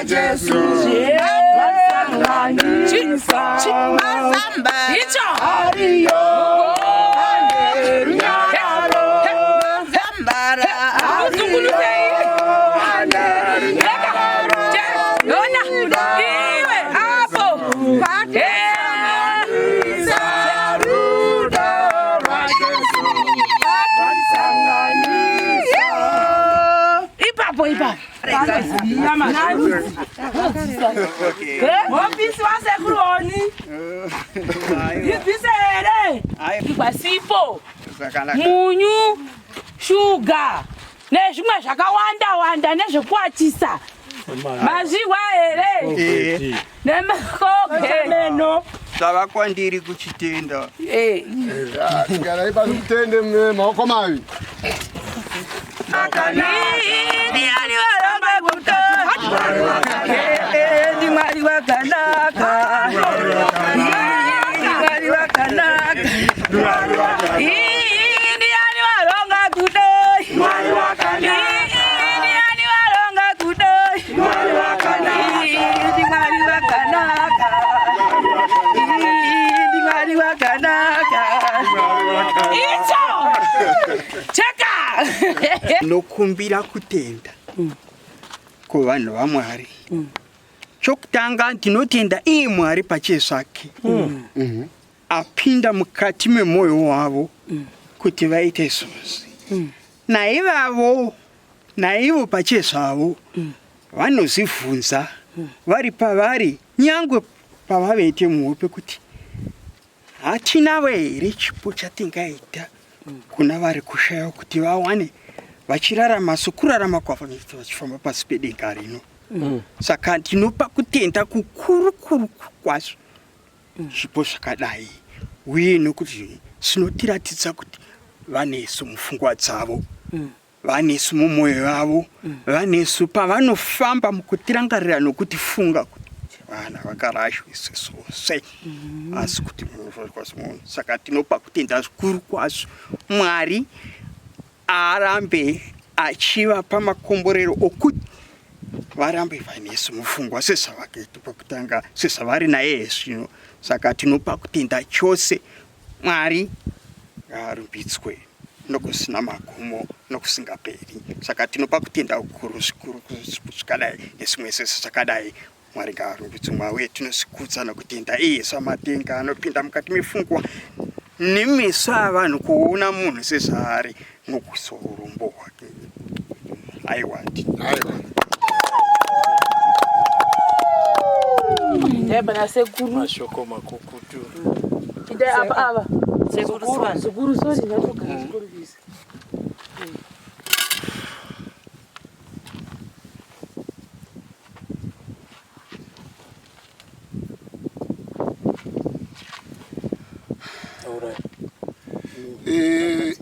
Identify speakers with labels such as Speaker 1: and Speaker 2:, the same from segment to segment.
Speaker 1: Jesu mazamba icho ariyo mazambara Muzukuru iwe hapo ipapo Mopisi wasekuru oni ipise ere ikwasipo munyu sugar nezvimwe zvakawanda nezvekuatisa mazviwa ere nemekoke
Speaker 2: Tava kwandiri kuchitenda
Speaker 3: Tingana ipa kutende maoko mavi
Speaker 1: Ndiani waramba kuto Ndimari wakanaka Ndimari wakanaka Ndiani waronga kuto Ndimari wakanaka Ndiani waronga kuto Ndimari wakanaka Ndimari wakanaka Ndimari wakanaka Icho Cheka
Speaker 2: nokumbira kutenda kuvanhu vaMwari. Chokutanga ndinotenda iye Mwari pachezvake apinda mukati memwoyo wavo kuti vaite izvozvi. Naivo pachezvavo vanozvibvunza vari pavari nyangwe pavavete muhope kuti hatinavo here chipo chatingaita kuna vari kushaya kuti vawane vachirarama sokurarama kwavo vachifamba pasi pedenga rino. Saka ndinopa kutenda kukuru kwazvo zvipo zvakadai, uye nokuti zvinotiratidza kuti vanesu mupfungwa dzavo, vanesu mumwoyo wavo, vanesu pavanofamba mukutirangarira nokutifunga kuti vana vakarashwise zvose asi kuti munhu. Saka tinopa kutenda zvikuru kwazvo Mwari arambe achivapa makomborero okuti varambe vanesu mupfungwa sezvavakaita pakutanga, sezvavari naye zvino. Saka tinopa kutenda chose Mwari ngaarumbidzwe nokusina magumo nokusingaperi. Saka tinopa kutenda ukuru zvikuru zvakadai nezvimwe zvese zvakadai. Mwari ngaarumbidzwe mwawe tinozvikudza nokutenda iye samatenga anopinda mukati mepfungwa nemeso avanhu kuona munhu sezvaari nokusorombo hwake. Aiwa
Speaker 1: Ndebana sekuru
Speaker 4: mashoko makukutu
Speaker 1: ide apa sekuru sorry ndatoka sekuru visa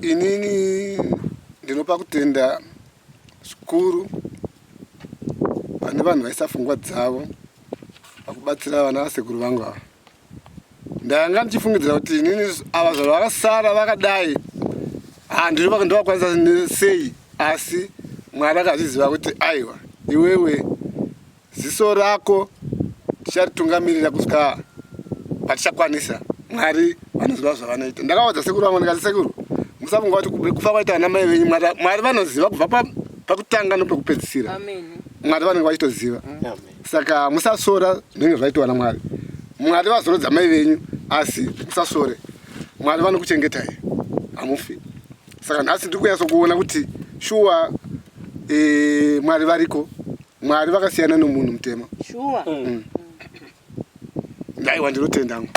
Speaker 3: inini ndinopa kutenda zvikuru pane vanhu vaisa pfungwa dzavo pakubatsira vana vasekuru vangu ava. Ndanga ndichifungidzira kuti inini ava zvavakasara vakadai ndovakwanisa sei, asi Mwari akazviziva kuti aiwa iwewe ziso rako ticharitungamirira kusvika patichakwanisa. Mwari vanoziva zvavanoita. Ndakaudza sekuru vangu ndikati sekuru musafunga kuti kufa kwaita vana mai venyu Mwari vanoziva kubva pakutanga nopekupedzisira. Mwari vanenge vachitoziva. Saka musasora zvinenge zvaitwa naMwari. Mwari vazorodza mai venyu asi musasore. Mwari vanokuchengetai hamufi. Saka nhasi ndiri kunyatso kuona kuti shuwa Mwari variko. Mwari vakasiyana nomunhu mutema.
Speaker 1: shuwa
Speaker 3: Ndaiwa ndinotenda ngo.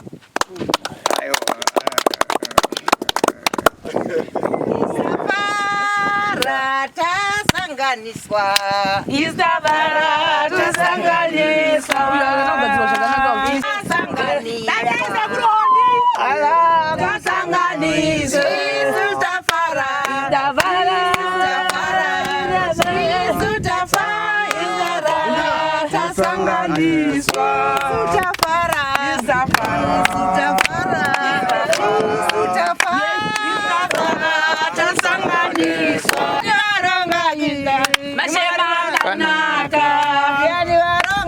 Speaker 1: Isabara tasanganiswa Mashema kanaka, yani waro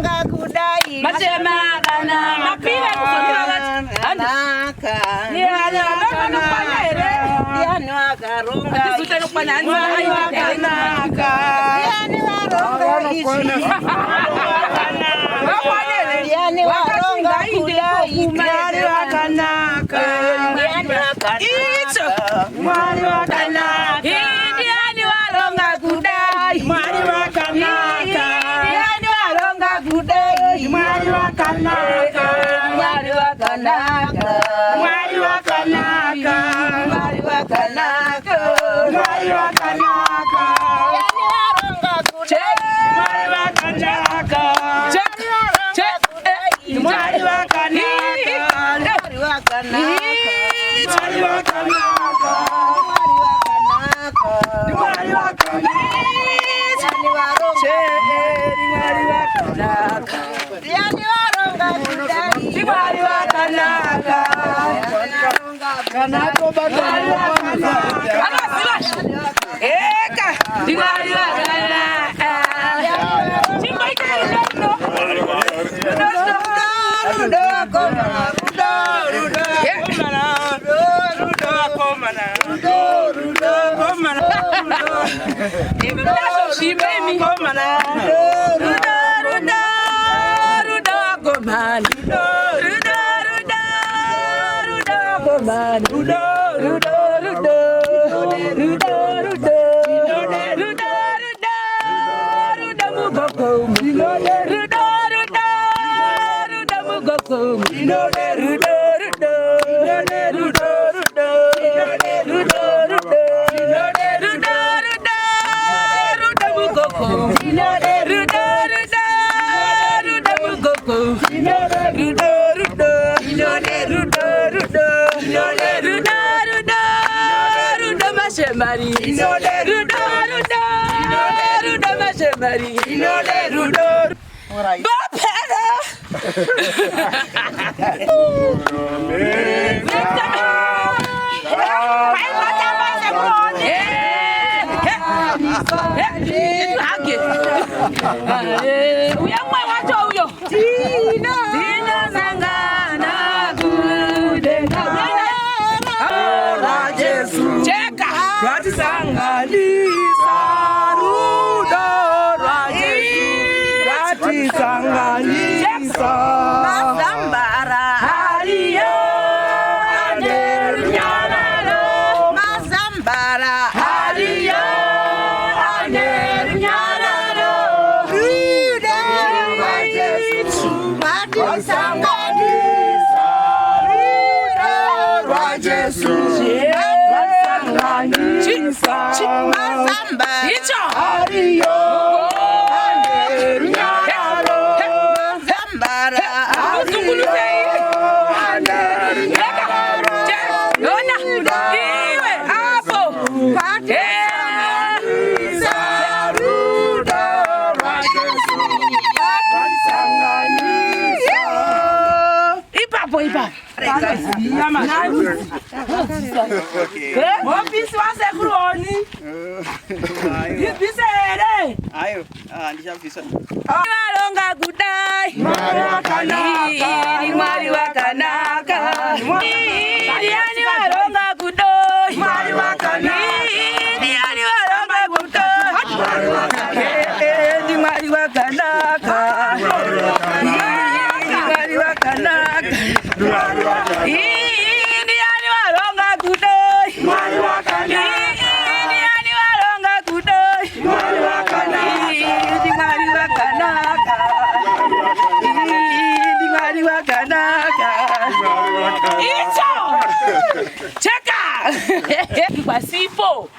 Speaker 1: Pasipo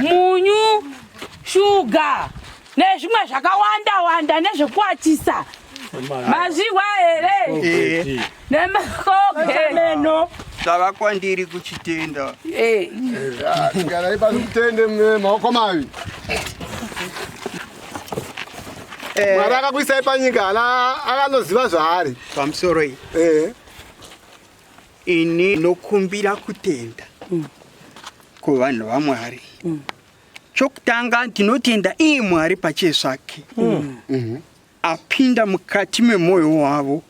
Speaker 1: munyu sugar nezvimwe zvakawanda nezvekwatisa mazviwa here nemakoke
Speaker 2: Tava kwandiri kuchitenda.
Speaker 3: Ngara ipa kutende maoko mavi. Mwari akakuisa ipanyika akanoziva zvaari
Speaker 2: Pamusoro iyi. Ini nokumbira kutenda. Kuvanhu vaMwari. Chokutanga ndinotenda iye Mwari pachezvake. Apinda mukati memwoyo wavo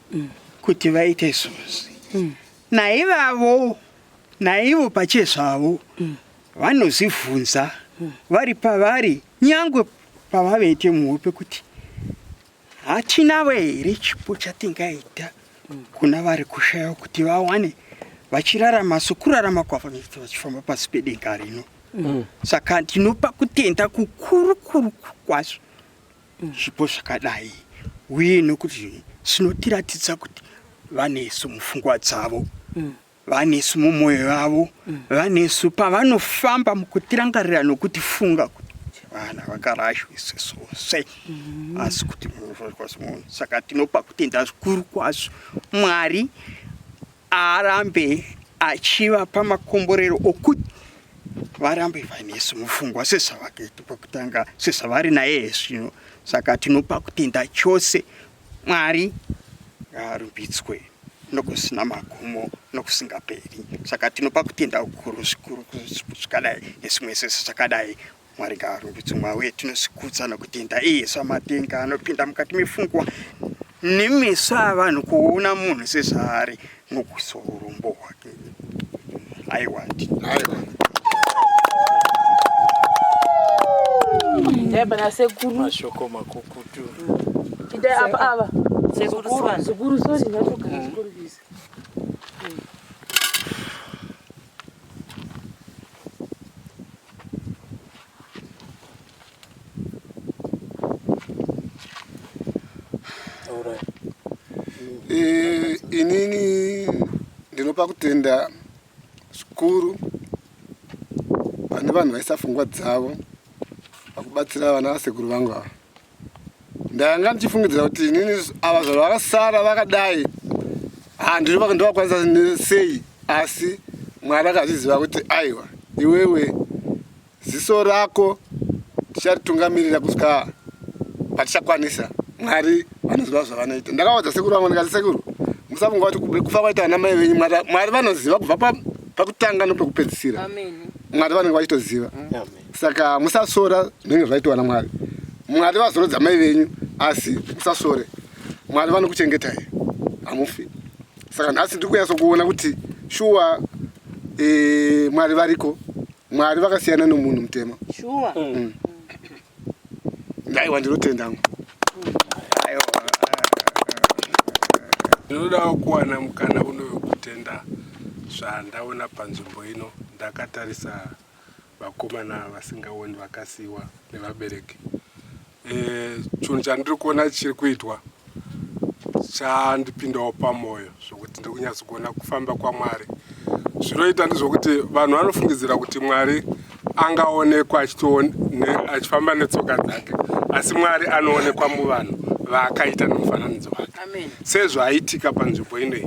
Speaker 2: kuti vaite izvozvi. Naivo pachezvavo vanozivhunza vari pavari nyangwe pavavete muhope kuti hatinawo here chipo chatingaita kuna vari kushaya kuti vawane vachirarama sokurarama kwavo vachifamba pasi pedenga rino. Saka ndinopa kutenda kukuru kwazvo chipo zvakadai, uye nokuti zvinotiratidza kuti vanesu mupfungwa dzavo, vanesu mumwoyo yavo, vanesu pavanofamba mukutirangarira nokutifunga kuti vana vakarashwa sose, asi kuti munhu. Saka tinopa kutenda zvikuru kwazvo Mwari arambe achivapa makomborero okuti varambe vanesu mupfungwa sezvavakaita pakutanga, sezvavari naye zvino. Saka tinopa kutenda chose Mwari ngaarumbidzwe nokusina magumo nokusingaperi. Saka tinopa kutenda kukuru zvikuru zvakadai nezvimwe zvese zvakadai. Mwari ngaarumbidzwe. Mwawe tinosikudza nokutenda iye samatenga anopinda mukati mepfungwa nemeso avanhu kuona munhu sezvaari nokusorombo hwake. Aiwa
Speaker 1: Ndeba nasekuru.
Speaker 4: Mashoko makukutu.
Speaker 1: Ide apa. Muzukuru sorry ndatoka sekuru visa.
Speaker 3: Inini ndinopa kutenda zvikuru pane vanhu vaisa pfungwa dzavo pakubatsira vana vasekuru vangu ava. Ndanga ndichifungidzira kuti inini ava zvaro vakasara vakadai handinopa ndovakwanisa sei, asi Mwari akazviziva kuti aiwa iwewe ziso rako ticharitungamirira kusvika patichakwanisa. Mwari vanoziva zvavanoita. Ndakaudza sekuru vangu ndikati sekuru, musafunga kuti kufa kwaita vana mai venyu Mwari vanoziva kubva pakutanga nopekupedzisira. Mwari vanenge vachitoziva. Saka musasora zvinenge zvaitwa naMwari. Mwari vazorodza mai venyu, asi musasore. Mwari vanokuchengetai, hamufi. Saka nhasi ndiri kunyatso kuona kuti shuwa Mwari variko. Mwari vakasiyana nomunhu mutema.
Speaker 1: Shuwa.
Speaker 3: Ndaiwa ndinotenda.
Speaker 4: Ndinodawo kuwana mukana uno wekutenda zvandaona panzvimbo ino. Ndakatarisa vakomana vasingaoni vakasiyiwa nevabereki. Chinhu chandiri kuona chiri kuitwa chandipindawo pamwoyo zvokuti ndiri kunyatso kuona kufamba kwaMwari. Zvinoita ndizvokuti vanhu vanofungidzira kuti Mwari angaonekwa achifamba netsoka dzake, asi Mwari anoonekwa muvanhu vaakaita nomufananidzo wake. Sezvaitika panzvimbo inoyi.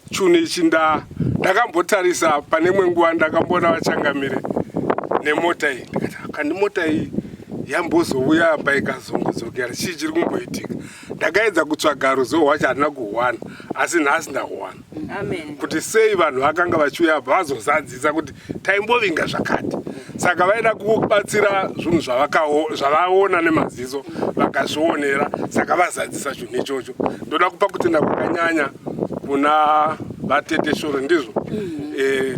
Speaker 4: Chinhu ichi ndakambotarisa pane imwe nguva ndakamboona vachangamire nemota iyi. Ndikati kandi mota iyi yambozouya apa ikazongozokera chii chiri kumboitika. Ndakaedza kutsvaga ruzivo rwacho handina kuhwana, asi nhasi ndahuwana. Kuti sei vanhu vakanga vachiuya apa vazozadzisa kuti taimbovinga zvakati. Saka vaida kubatsira zvinhu zvavaona nemaziso vakazvionera, saka vazadzisa chinhu ichocho. Ndoda kupa kutenda kwakanyanya kuna vateteshoro ndizvo.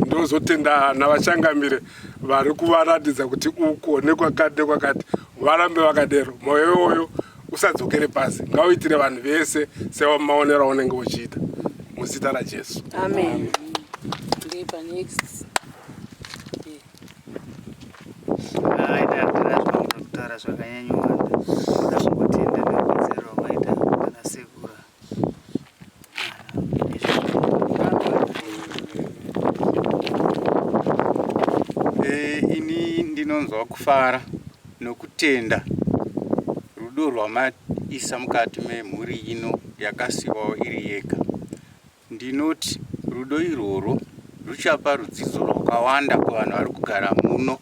Speaker 4: Ndozotenda navachangamire vari kuvaratidza kuti uko nekwakati nekwakati varambe vakadero. Mwoyo iwoyo usadzokere pasi, ngauitire vanhu vese sevamaonera unenge uchiita. Muzita raJesu.
Speaker 1: Amen. Ndeba next.
Speaker 5: Kutara zvakanyanyowanda kuda kungotenda nekudzera wamaita vanasekuru. Ini ndinonzwa kufara nokutenda rudo rwamaisa mukati memhuri ino yakasiyiwawo iri yega. Ndinoti rudo irworwo ruchapa rudzidzo rwakawanda kuvanhu vari kugara muno,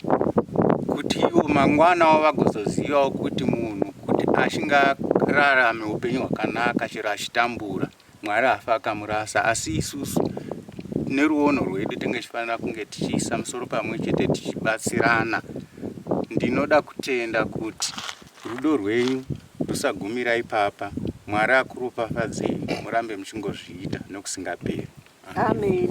Speaker 5: kuti ivo mangwanawo vagozozivawo kuti munhu kuti achingararame upenyu hwakanaka chero achitambura, Mwari hafa akamurasa. Asi isusu neruono rwedu tingechifanira kunge tichiisa musoro pamwe chete tichibatsirana. Ndinoda kutenda kuti rudo rwenyu rusagumira ipapa. Mwari akuropafadzei, murambe muchingozviita nokusingaperi.
Speaker 1: Amen.